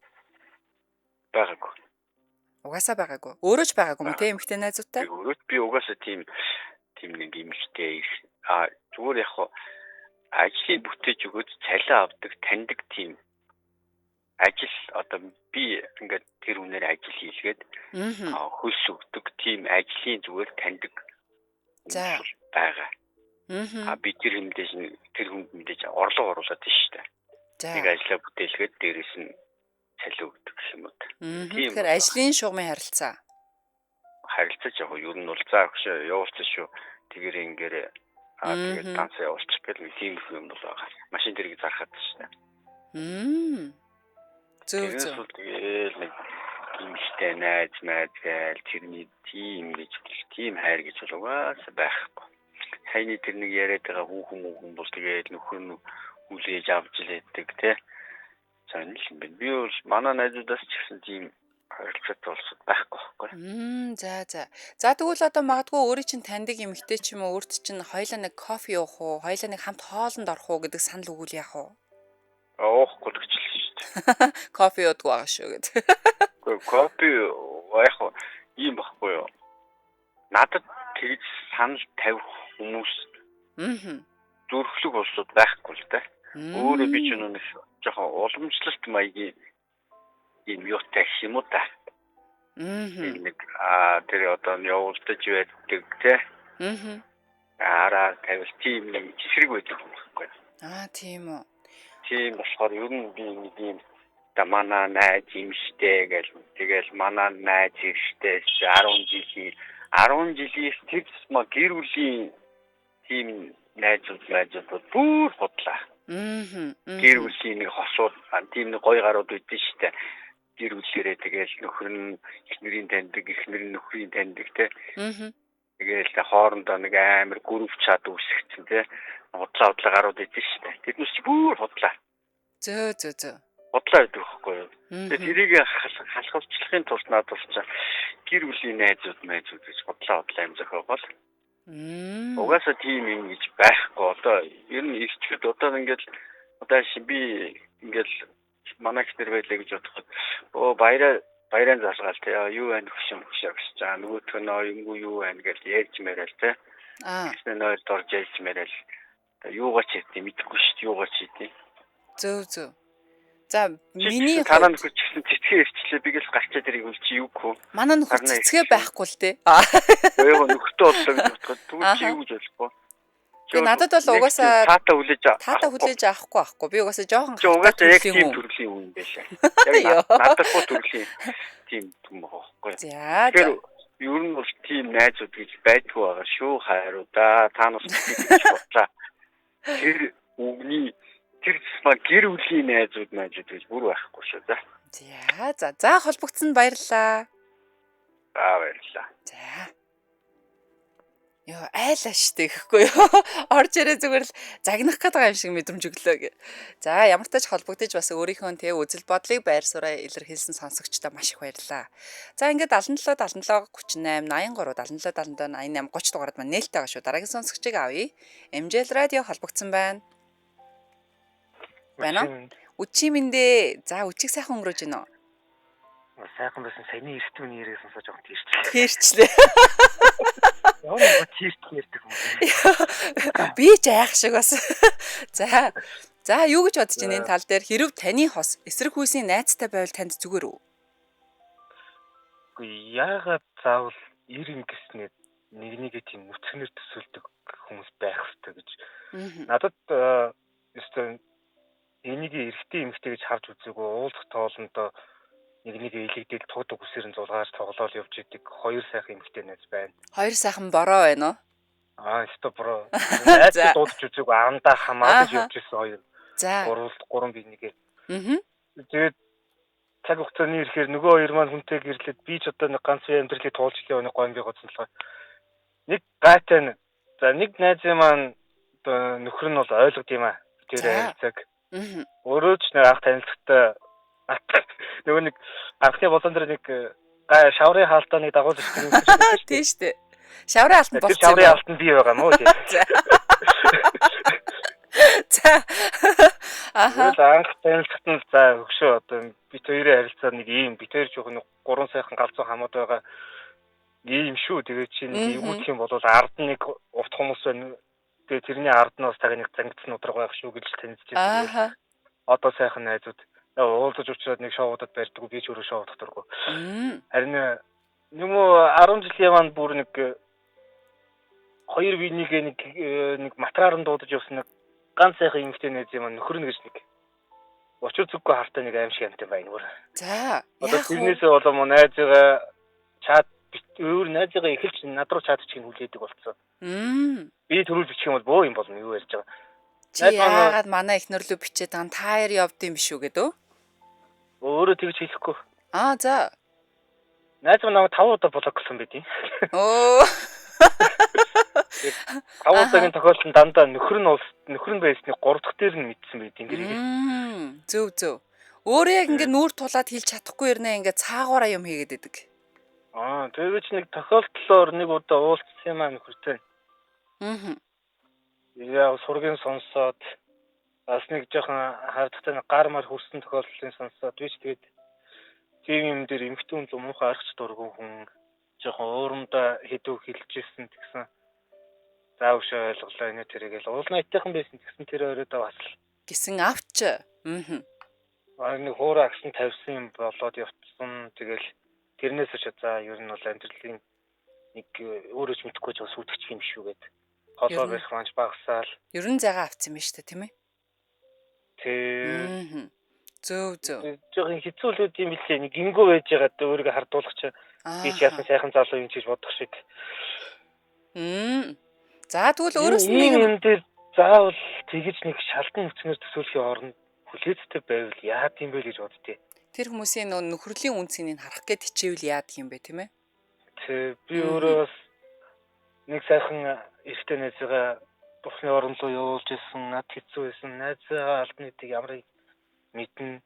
Speaker 4: Байгаагүй.
Speaker 1: Угаасаа байгаагүй. Өөрөө ч байгаагүй мó тийм эмэгтэй найзуудтай?
Speaker 4: Өөрөө би угаасаа тийм нэг эмэгтэй зүгээр яг ажлыг бүтээж өгөөд цалин авдаг таньдаг тийм ажил одоо би ингээд тэр үнээр ажил хийлгээд хөлс өгдөг тийм ажлын зүгээр таньдаг байгаа. Би тэр хүнд мэдээж орлого оруулаад тийм шүү дээ. Нэг ажлаа бүтээлгээд дээрээс нь цалин өгдөг юм уу.
Speaker 1: Тэгэхээр ажлын шугамын харилцаж
Speaker 4: яг юу нь бол за өгш явуулчих шүү. Тэгэр ингээд тэгээд данс явуулчих гэх нэг тийм юм бол байгаа. Машин дэрэг зархаад шүү дээ.
Speaker 1: Зөв.
Speaker 4: Тэгээд нэг юмштэй найз гээл тэрний тийм гэж тийм хайр гэж бол угаасаа байхгүй. Хайны тэр нэг яриад байгаа хүүхэн бол тэгээд нөхөр нь үлээж авч илээдэг тий. Сонирхол юм байна. Би бол манай найзуудаас ч гэсэн тийм харилцаатай болсон байхгүй байхгүй.
Speaker 1: За тэгвэл одоо магадгүй өөрийн чинь таньдаг эмэгтэй ч юм уу өөрт чинь хоёлаа нэг кофе уух уу, хоёлаа нэг хамт хоолнд орох уу гэдэг санал өгвөл яах вэ?
Speaker 4: Оохгүй л гэж шүү дээ.
Speaker 1: Кофе уудаг байгаа шүү гэдэг.
Speaker 4: Кофе яг ийм байхгүй юу? Надад тэгж санал тавих хүмүүс зүрхлэг болсод байхгүй л дээ. Өөрөө би ч нэг жоохон уламжлалт маягийн ийм юутай гэх юм уу та. Нэг тэр одоо явуулдаж байдаг те. Араа тавил тийм нэг жишрэг байдаг юм байхгүй.
Speaker 1: Тийм үү.
Speaker 4: Тийм болохоор ер нь би нэг юм манай найз юмштэй гэл тэгэл манай найз ихтэй 10 жилийн тэр гэр бүлийн тийм найзууд бүр бодлаа. Гэр бүлийн нэг хосууд тийм нэг гоё гарууд үйдэн штэ. Гэр бүлээрээ тэгэл нөхөр нь эхнэрийн таньдаг, эхнэр нь нөхрийн таньдаг те. Тэгэл хоорондоо нэг амар гүрв чад үүсгэсэн те. Худлаа гарууд үйдэн штэ. Тэднээс чи бүр бодлаа.
Speaker 1: Зөө.
Speaker 4: Бодлоо гэдэг байхгүй юу? Тэгээд тэрийг халахвчлахын тулд надад болчих. Гэр бүлийн найзууд гэж бодлоо юм зохиогоол. Угаасаа тийм юм гэж байхгүй. Одоо ер нь ихчүүд одоо ингээд би ингээд манай ихнэр байлаа гэж бодоход баярын залгаал те юу байна хөшөө гэж за нөгөөх нь юу байна гэж ярьж мэрэл те. Тэгсэн нойр дорж ярьж мэрэл. Юугаа ч хийх мэдэхгүй шүү дээ юугаа ч хийх.
Speaker 1: Зөө. За миний
Speaker 4: танаа нөхөр ч гэсэн цэцгээ ирчлээ би гэл гарчаад ирэх үл чи юу гэх вэ?
Speaker 1: Манай нөхөр цэцгээ байхгүй л дээ.
Speaker 4: Өөг нөхөртөө боллоо гэж бодоход түр чи юу гэж болохгүй.
Speaker 1: Тэгээ надад бол угаасаа
Speaker 4: таата
Speaker 1: хүлээж авахгүй. Би угаасаа жоохон
Speaker 4: угаасаа яг тийм төрлийн юм байлаа. Яг надад хуу төрлийн тийм юм байхгүй. Тэгэхээр ер нь бол тийм найзууд гэж байдгүй байгаа шүү хайруудаа та нас гэж бодлаа. Тэр үгний тэр гэр бүлийн найзууд гэж бүр байхгүй шүү да.
Speaker 1: За холбогдсонд баярлалаа.
Speaker 4: Баярлалаа.
Speaker 1: Яа айлаа штэ гэхгүй юу. Орж ирээ зүгээр л загнах гээд байгаа юм шиг мэдрэмж өглөө. За ямар ч тач холбогдож бас өөрийнхөө үзэл бодлыг байр сураа илэрхийлсэн сонсогчдоо маш их баярлалаа. За ингээд 77 38 83 77 78 30 дугаард маань нээлттэй байгаа шүү. Дараагийн сонсогчийг авъя. MJL радио холбогдсон байна. Байна уу? Үчи миндээ. За үчиг сайхан өнгөрөөж гинөө.
Speaker 5: Сайхан байсан саяны эрт миний яриг сонсож жоохон тийрчлээ.
Speaker 1: Тийрчлээ.
Speaker 5: Яа тийрдэг юм.
Speaker 1: Би ч айх шиг бас. За юу гэж бодож байна энэ тал дээр хэрв таны хос эсрэг хүйсийн найзтай байвал танд зүгээр үү?
Speaker 5: Үгүй яагаад заавал ир юм гэснээр нэгнийгээ тийм нүцгэнээр төсөөлдөг хүмүүс байх хэрэгтэй гэж. Надад ёстой энийг эрэгтэй эмэгтэй гэж харж үзээгүй уулзах тоолондоо нэгнийгээ илэгдэл туудаг үсээр нь зулгаач тоглоол явж идэг хоёр сайхан эмэгтэй найз байна.
Speaker 1: Хоёр сайхан бороо байна уу?
Speaker 5: Өстой бороо. Найз дуудаж үзээгүй андаа хамаалж явж ирсэн хоёр.
Speaker 1: За.
Speaker 5: Гурван би нэгээ. Тэгээд цаг хугацааны ирэхээр нөгөө хоёр маань хүнтэй гэрлээд би ч одоо нэг ганц амьдралыг туулж хэлээ өнө гомби гоцсон л. Нэг гайтай за нэг найзын маань одоо нөхөр нь бол ойлгод юм аа. Тэр хайцаг. Өөрөө ч нэг анх танилцахтай нөгөө нэг анхны болон дээр нэг шаврын хаалтаа нэг дагуулж ирсэн юм шиг
Speaker 1: тийм шүү дээ. Шаврын хаалтанд болсон.
Speaker 5: Шаврын хаалтанд би байгаа мó тийм.
Speaker 1: За.
Speaker 5: Анх танилцахт нь за өгшөө одоо бит хоёрын харилцаа нэг ийм бит хоёр жоох нэг гурван сайхан галзуу хамаад байгаа ийм шүү. Тэгээд чи нэг юугдх юм бол ард нэг урт хүмүүс байна. Тэгээд тэрний арднаас таг нэг зангидсан удраг байх шүү гэж танилцж байсан. Одоо сайхан найзууд. уулзаж уулзаад нэг шоудад барьдаг би ч өөрөө шоу докторгүй. Харин юм уу 10 жилийн манд бүр нэг хоёр винийг нэг матраар нь дуудаж явсан нэг ганц сайхан эмэгтэй найз юм нөхөр нь гэж нэг учир зүггүй хартай нэг аим шиг амт байна бүр.
Speaker 1: За.
Speaker 5: Одоо тэрнээсээ болоо найзгаа чат өөр найзгаа эхэлж над руу чат чих хүлээдэг болцсон. Би төрүүл бичих юм бол бөө юм болно юу ярьж байгаа.
Speaker 1: Чи яагаад манай эхнэр лөө бичээд байгаа та хоёр явд юм биш үү гэдэг үү?
Speaker 5: Өөрөө тэгж хэлэхгүй.
Speaker 1: За.
Speaker 5: Найз маань намайг 5 удаа блок гэсэн байдیں۔
Speaker 1: Оо.
Speaker 5: 5 удаагийн тохиолдолд дандаа нөхөр нь байсныг 3 дахь дээр нь мэдсэн байдیں۔
Speaker 1: Зөв. Өөрөө яг ингээд нүүр тулаад хэлж чадахгүй ирнэ ингээд цаагаараа юм хийгээд идэг.
Speaker 5: Тэгэж нэг тохиолдлоор нэг удаа уулзсан юм нөхөртэй. Яа сургийн сонсоод бас нэг жоохон хардтай нэг гар мар хөрсөн тохиолдлын сонсоод би ч тэгээд тийм юм дээр эмхтэн хүн муухай аргач дургуун хүн жоохон уурмдаа хэдүү хэлжсэн тэгсэн. Заавшаа ойлголоо энэ тэргээл уул найтайхан байсан тэгсэн тэр өрөөдөө бас
Speaker 1: гисэн авч.
Speaker 5: Нэг хуурай агсан тавьсан юм болоод явцсан. Тэгэл тэрнээс ч за ер нь бол амьдралын нэг өөрөө ч мэдэхгүй жоо сүтгэж юм шүү гэд. Холоо байх манч багсаал.
Speaker 1: Ер нь зайгаа авцсан юм шүү дээ тийм ээ.
Speaker 5: Тэг.
Speaker 1: Зөв.
Speaker 5: Жохон хэцүүлүүд юм билээ. Нэг гингүү байж байгаад өөрийгөө хардуулах чинь би ч яасан сайхан залуу юм чиж бодох шиг.
Speaker 1: За тэгвэл өөрөөс нь нэг
Speaker 5: юм дээр заавал тэгэж нэг шалдан нүцнэр төсөөлхийн оронд хүлээцтэй байвал яад юм бэ гэж боддتي.
Speaker 1: Тэр хүмүүсийн нөхрөлийн үнцнийг харах гээд хичээвэл яад юм бэ тийм ээ?
Speaker 5: Тэг. Би өөрөө бас нэг сайхан эртний найзгаа бухны орон руу явуулж исэн, над хэцүү байсан. Найзгаа алдны тийг ямарыг мэднэ.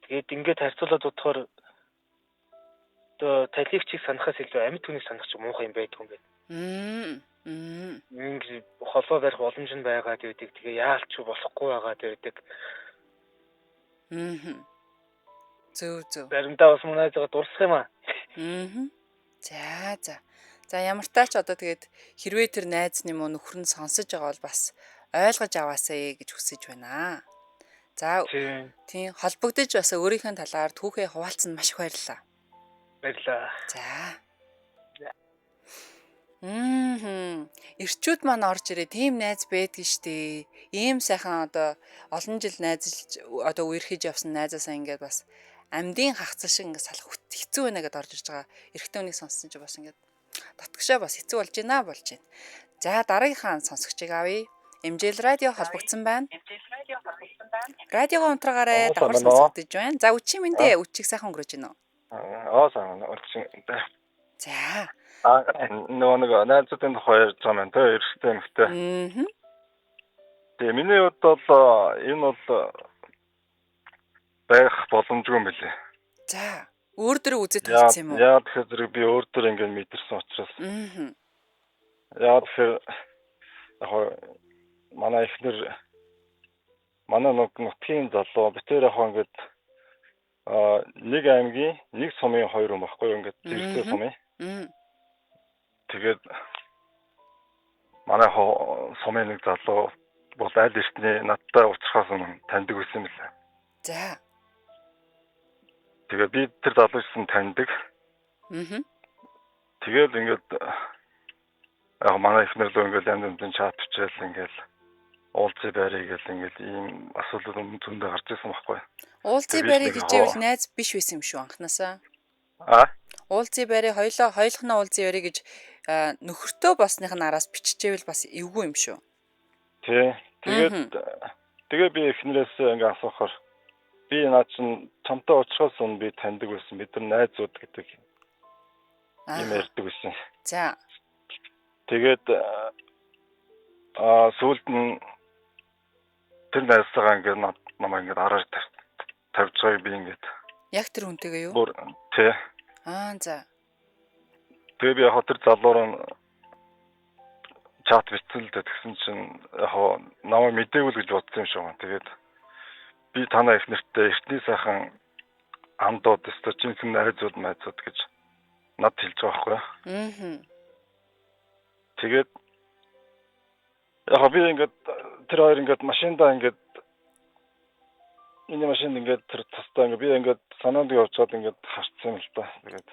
Speaker 5: Тэгээд ингээд харьцуулаад бодохоор одоо талигчийг санахаас илүү амьд хүнийг санах ч муухай юм байдаг юм байна. Ингээд холоо барих боломж нь байгаад байдаг. Тэгээ яалч болохгүй байгаад байдаг.
Speaker 1: Зөв.
Speaker 5: Заримдаа бас найзгаа дурсах юм аа.
Speaker 1: За ямар тач одоо тэгээд хэрвээ тэр найз нэм нөхөр нь сонсож байгаа бол бас ойлгож аваасаа гэж хүсэж байна. За тийм холбогдож бас өөрийнхөө талаар түүхээ хуваалцсан маш их баярлалаа. За. Ирчүүд маань орж ирээ тийм найз байдгийн штэ. Ийм сайхан одоо олон жил найзлж одоо үерхэж явсан найзаасаа ингээд бас амьдын хагцал шиг ингээд салах хэцүү байна гэдээ орж ирж байгаа. Эрэгтэй хүнийг сонссон чи бас ингээд татгшаа бас хэцүү болж байна. За дараагийнхаа сонсогчийг авъя. MJL радио холбогдсон байна. Радиогоо унтраагаарай давхар сонсогдож байна. За үчи мэндэ үчиг сайхан өнгөрөөж байна уу?
Speaker 6: Сайн үчиг.
Speaker 1: За.
Speaker 6: Нөгөө найзуудын хоёр зам энэ эрэгтэй эмэгтэй. Тэгээ миний хувьд бол энэ бол байх боломжгүй юм билээ.
Speaker 1: За. Өөр дөрөв үзэж тавьсан юм уу?
Speaker 6: Яа тэгэхээр зэрэг би өөр дөр ингээд мэдэрсэн учраас. Яа тэгэхээр яг манай ихнэр манай нутгийн залуу битээр яг ингээд нэг аймгийн нэг сумын хоёр хүн баггүй ингээд зэрэгтэй сумын. Тэгээд манай сумын нэг залуу бол аль эртний надтай уулзахаас өмнө таньдаг байсан юм лээ.
Speaker 1: За.
Speaker 6: Тэгээ би тэр залуусан таньдаг. Тэгэл ингээд яг манай ихнэр лөө ингээд янз чат бичээл ингээд уулзъя байрыг гэл ингээд ийм асуудал зөндөө гарч ирсэн байхгүй.
Speaker 1: Уулзъя байрыг гэжээвэл найз биш байсан юм шүү анханасаа. Уулзъя байрыг хоёулахнаа уулзъя байрыг гэж нөхөртөө босных нь араас биччихвэл бас эвгүй юм шүү.
Speaker 6: Тий. Тэгээ би ихнэрээс ингээд асуухаар би наад чинь чамтай уулзахаас өмнө би таньдаг байсан. Бид нар найзууд гэдэг юм ярьдаг байсан.
Speaker 1: За.
Speaker 6: Тэгээд сүүлд нь тэр найзтайгаа ингээд намайг ингээд араар тавьж байгааг би ингээд.
Speaker 1: Яг тэр хүнтэйгээ юу?
Speaker 6: Тий.
Speaker 1: За.
Speaker 6: Тэгээ би яг тэр залуур нь чат бичсэлдэ тэгсэн чинь яг намайг мэдээгүй л гэж бодсон юм шиг байна. Тэгээд би танаа их нэртэй эртний сайхан амдууд өстө чинхэн найзууд гэж над хэлж байгаа байхгүй. Тэгээд яг би ингээд тэр хоёр ингээд машиндаа ингээд миний машин ингээд тэр тусдаа ингээд би ингээд санаанд явжгаад ингээд харцсан юм л да. Тэгээд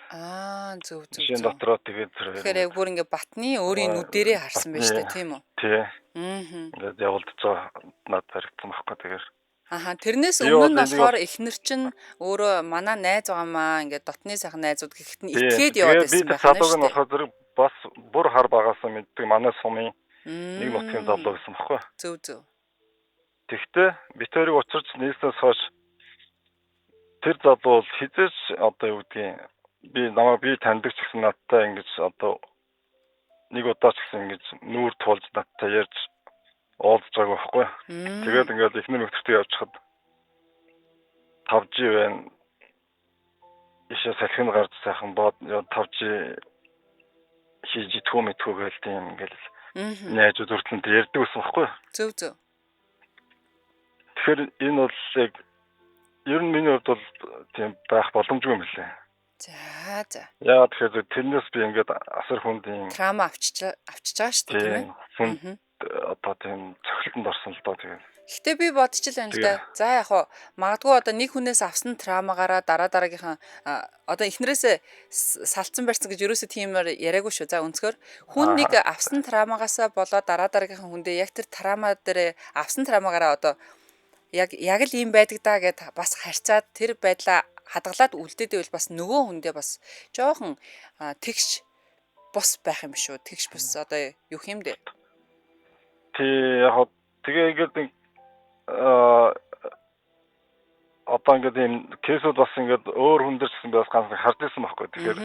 Speaker 1: зөв.
Speaker 6: машин дотроо тэгээд тэр
Speaker 1: Тэгэхээр яг бүр ингээд батны өөрийн нүдэрээ харсан байж тээ тийм үү?
Speaker 6: Тий.
Speaker 1: Аа.
Speaker 6: Ингээд явуулдаж байгаа над баригдсан байхгүй тэгээд.
Speaker 1: Тэрнээс өмнө нь болохоор эхнэр чинь өөрөө манай найз байгаамаа ингээд дотны сайхан найзууд гэхэд нь итгээд яваад байсан байх
Speaker 6: нь шүү дээ. Би залууг нь болохоор бас бүр хар багаасаа мэддэг манай сумын нэг нутгийн залуу гэсэн байхгүй.
Speaker 1: Зөв.
Speaker 6: Тэгтээ битэрийг учирч нийснээс хойш тэр залуу бол хизээч одоо юу гэдгийг би таньдаг ч гэсэн надтай ингэж одоо нэг удаа ч гэсэн ингэж нүүр туулж надтай ярьж уулзж байгаа байхгүй. Тэгээд ингээд эхнэр нөхөртөө явчихад 5G байна. Ишээ салхин гарч сайхан бод 5G хийж идэх мэдхүү гээл тийм ингээл найзууд хүртэл ярьдаг байсан байхгүй.
Speaker 1: Зөв.
Speaker 6: Тэгэхээр энэ бол яг ер нь миний хувьд бол тийм байх боломжгүй юм лээ.
Speaker 1: За.
Speaker 6: Яа тэгэхээр тэрнээс би ингээд асар хүнд юм
Speaker 1: трама авчиж байгаа шүү дээ тийм ээ.
Speaker 6: Одоо тийм цохилтонд орсон л доо тэгээд.
Speaker 1: Гэтэ би бодчихлаа л да. За яг хоо магадгүй одоо нэг хүнээс авсан травмагаараа дараагийнхаа одоо эхнэрээс салцсан барьсан гэж ерөөсөө тиймээр яриаггүй шүү. За өнцгөр хүн нэг авсан травмагаасаа болоод дараагийнхаа хүндээ яг тэр травма дээр авсан травмагаараа одоо яг л ийм байдаг даа гэд бас харьцаад тэр байдлаа хадгалаад үлдээдэй бол бас нөгөө хүндээ бас жоохон тэгш бус байх юм шүү. Тэгш бус одоо юу юм бэ?
Speaker 6: Яг тэгээ ингээд одоо ингээд ийм кейсүүд бас ингээд өөр хүн дээр ч гэсэн бас ганц харж ирсэн байхгүй. Тэгэхээр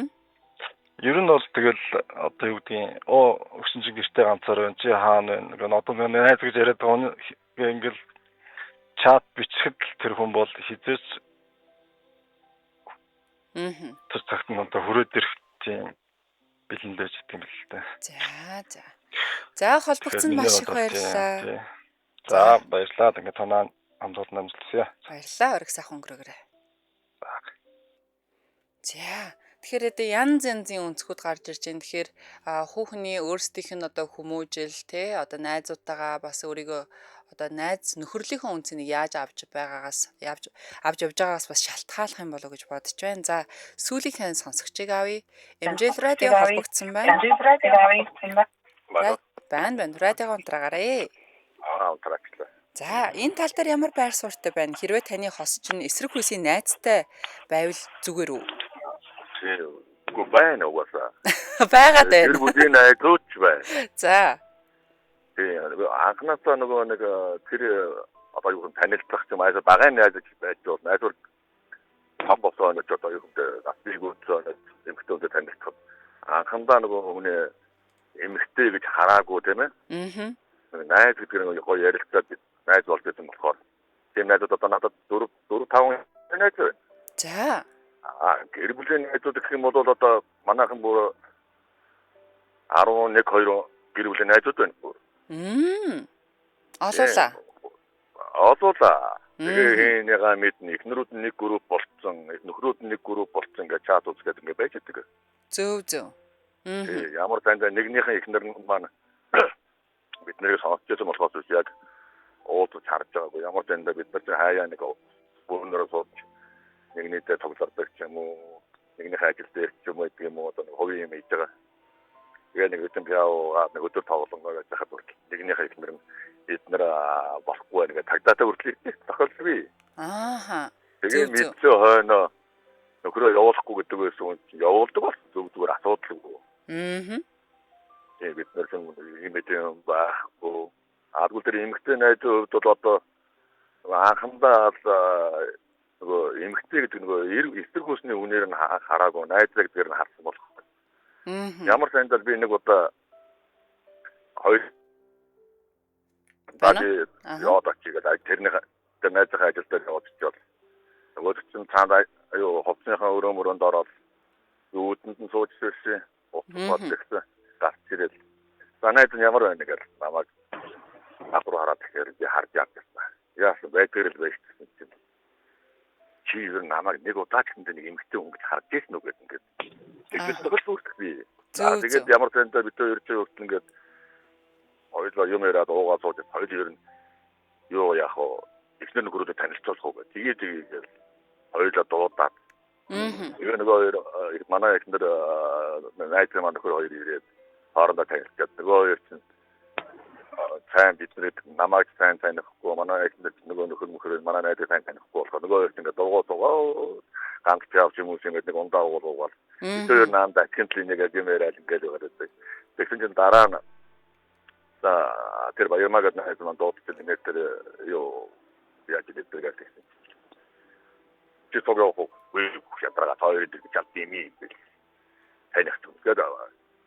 Speaker 6: ер нь бол тэгэл одоо юу гэдгийг өгсөн чинь гэртээ ганцаар байна. Чи хаана вэ? Ингээд одоо найз гэж яриад байгаа ингээд чат бичихэд тэр хүн бол хизээч тэр цагт нь одоо хүрээд ирэх тийм бэлэндэж гэдэг юм л та.
Speaker 1: За холбогдсон маш их баярлалаа.
Speaker 6: За баярлалаа. Ингээд танаа хамтдаа намжлалсаа.
Speaker 1: Баярлалаа. Ориг сайхан өнгөрөөрэй. За тэгэхээр янз янзын өнцгүүд гарч ирж байна. Тэгэхээр хүүхний өөрсдийнх нь одоо хүмүүжил те одоо найзуудтайгаа бас өөрийгөө одоо найз нөхөрлийнхөө үнцнийг яаж авч явж байгаагаас бас шалтгааллах юм болов уу гэж бодож байна. За сүүлийнхэн сонсогчийг авъя. MJL радио холбогдсон байна. Байна. Радио унтраагаарай.
Speaker 4: Унтраачлаа.
Speaker 1: За энэ тал дээр ямар байр суурьтай байна? Хэрвээ таны хосч нь эсрэг хүсийн найзтай байвал зүгээр үү?
Speaker 4: Үгүй байна угаасаа.
Speaker 1: Байгаад байна.
Speaker 4: Тэр бүдгийн найзууч байна.
Speaker 1: За.
Speaker 4: Анхнаасаа нөгөө нэг тэр одоо юу танилцах юм айсаа багаан найз байж бол найзууд том босоо нэг одоо юу асбигүүцөө эмхтөндө танилцах. Анхандаа нөгөө хүний эмхтэй гэж хараагүй тийм ээ. Найз гэдэг нь гоё ярилцаад найз болж байсан болохоор тийм найзууд одоо надад 4-5 найз байна.
Speaker 1: За.
Speaker 4: Гэр бүлийн найзууд гэх юм бол одоо манайхан бүр 11-2 гэр бүлийн найзууд байна. Олуулаа. Тэгээ хийнийгаа мэднэ. Эхнэрүүд нь нэг групп болцсон, нөхрүүд нь нэг групп болцсон гэж чат үзгээд ингэ байж байгаа.
Speaker 1: Зөв.
Speaker 4: Ямар танд нэгнийхэн эхнэр нь маань бид нэрийг сонсчихсан болохоос яг уулзаж харж байгаагүй. Ямар танд бид нар хаяа нэг бүрнөрөө сууж нэгнийтэй тоглодог ч юм уу, нэгнийхээ ажил дээр ч юм уу гэх юм уу одоо хувийн юм хийж байгаа. Тэгээ нэг өдөр яа нэг өдөр тоглоом гэж хахад хүртэл нэгнийхээ эхнэр нь эднэр болохгүй нэг тагтаатай хүртэл тохиолдсон. Тэгээ мэдсээ хойно нөхрөө явуулахгүй гэдэг байсан чинь явуулдаг бол зүгээр асуудалгүй. Тэгээ бид нар юм ийм байхгүй. Агуул тэр эмгтэй найзууд бол одоо анхандаа нөгөө эмгтэй гэдэг нөгөө эсрэг хүсний үнээр нь хараагүй найзлаг дээр нь харсан болох. Ямар сандал би нэг удаа хоёр яваад очигээд тэрний найзынхаа ажил дээр яваад очиод нөгөө чинь цаана аюу ховцныхаа өрөөмөрөнд ороод үүдэнд нь сууж ирсэн утгад гэсэн гарч ирэл. Санаад нь ямар байна гэж намайг апруу хараад тэгэхээр би харж яасан. Яасан байдгаар л байж гэсэн чинь чи юу намайг нэг удаа ч нэг эмгтэй хүн гэж харж ирсэн үү гэдэг ингээд. Тэгээд төгсөлт би. Тэгээд ямар тэнтэй бид хоёр ч өгт ингээд ойлоо юм яриад уугаа сууж хоёр ер нь юу яах вэ?
Speaker 7: эхнэр нөхрөөдөө танилцуулах уу гэх. Тэгээд хоёулаа дуудаад. Тэгээ нөгөө хоёр манай эхнэр найз маань нөхөр хоёр ирээд хоорондоо танилцаад нөгөө хоёр чинь сайн бидний намайг сайн танихгүй манай эхнэр нөгөө нөхөр манай найзыг сайн танихгүй болохоор нөгөө хоёр чинь дуугаа ганц явж юм уу ингээд нэг ундаа уулуугаад тэр наанд акцентли нэг гэмээр ингээд байгаа. Тэгсэн чинь дараа нь тэр баярмагад найз маань дуудсан нэг тэр юу яаж гэдэг гэсэн. Чи тогоо хятараа тоёрд гэж алдими гэл танихт. Тэгээд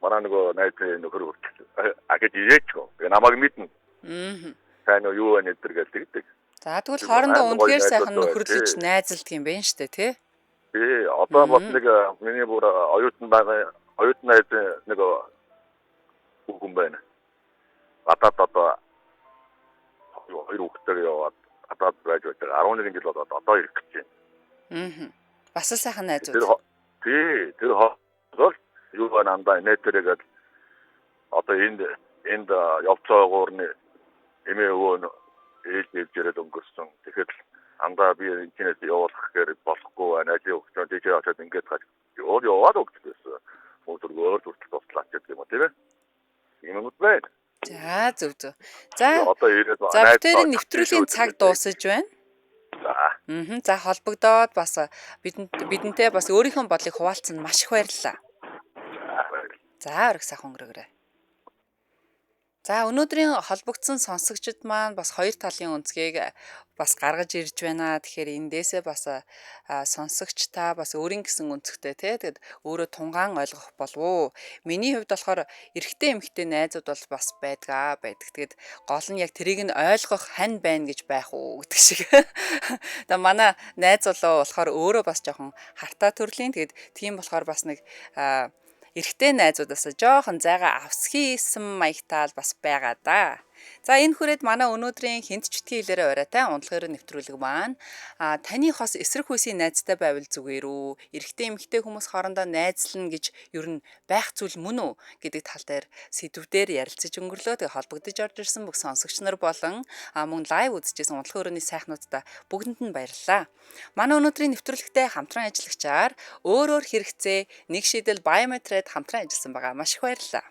Speaker 7: манай нөгөө найз нөхөр агад ирээчгүй. Тэгээ намайг мэднэ. Тань юу вэ нэтэр гэдэг.
Speaker 1: За тэгвэл хоорондоо үнэхээр сайхан нөхөрлөж найзалдаг юм байна шүү дээ, тий?
Speaker 7: Тий, одоо бас нэг миний бүр оюутан байгаа оюутан найз нэг хүн байна. Одоо хоёр хүүхдтэй яваад одоо байж байгаа 11 жил болоод одоо ирэх гэж байна.
Speaker 1: Бас сайхан найзууд.
Speaker 7: Тий, тэр хоол юу бананда нэтрэгээд одоо энд явцаагуурны эмээ өвөө ээлж ирээд өнгөрсөн. Тэгэхээр андаа би интернет явуулах гэж болохгүй байна. Ажил өгч дижээ очоод ингээд гаж яваад өгдөөс. Өдөргөөр хүртэл туслаач гэх юм уу тийм ээ. Ийм юм байна.
Speaker 1: За зөв. За бүтээрийн нэвтрүүлгийн цаг дуусаж байна. За холбогдоод бас бидэнтэй бас өөрийнхөө бодлыг хуваалцсан маш их баярлалаа. За өргөс сайхан өнгөрөөрэй. За өнөөдрийн холбогдсон сонсогчид маань бас хоёр талын өнцгийг бас гаргаж ирж байна. Тэгэхээр эндээсээ бас сонсогч та бас өөрийн гэсэн өнцгтэй тий. Тэгэд өөрөө тунгаан ойлгох болов. Миний хувьд болохоор эрэгтэй эмэгтэй найзууд бол бас байдаг. Тэгэд гол нь яг тэрийг нь ойлгох хань байна гэж байх уу гэдэг шиг. Тэгээ манай найз болохоор өөрөө бас жоохон хартаа төрлийн. Тэгэд тийм болохоор бас нэг эрэгтэй найзуудаас жоохон зайгаа авсхийсэн маягтаал бас байгаа да. За энэ хүрээд манай өнөөдрийн хинт чүтгий хэлээрээ оройтой унтлагаар нэвтрүүлэг маань таны хос эсрэг хүйсийн найзтай байвал зүгээр үү? Эрэгтэй эмэгтэй хүмүүс хоорондоо найзлна гэж ер нь байх зүйл мөн үү гэдэг тал дээр сэдвээр ярилцаж өнгөрлөө. Тэгээ холбогдож орж ирсэн бүх сонсогч нар болон мөн лайв үзчихсэн унтлах өрөөний сайхнуудаа бүгдэнд нь баярлалаа. Манай өнөөдрийн нэвтрүүлэгтээ хамтран ажиллагчаар өөр хэрэгцээ нэг шийдэл биометрид хамтран ажилласан байгаа. Маш их баярлалаа.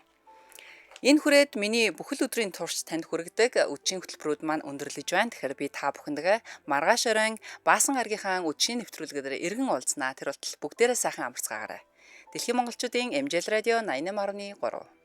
Speaker 1: Энэ хүрээд миний бүхэл өдрийн турш танд хүргэдэг үдшийн хөтөлбөрүүд маань өндөрлөж байна. Тэгэхээр би та бүхэндээ маргааш оройн Баасан гаргийнхаа үдшийн нэвтрүүлгээр иргэн уулзнаа. Тэр болтол бүгдээрээ сайхан амарцгаагаарай. Дэлхийн монголчуудын MJL радио 88.3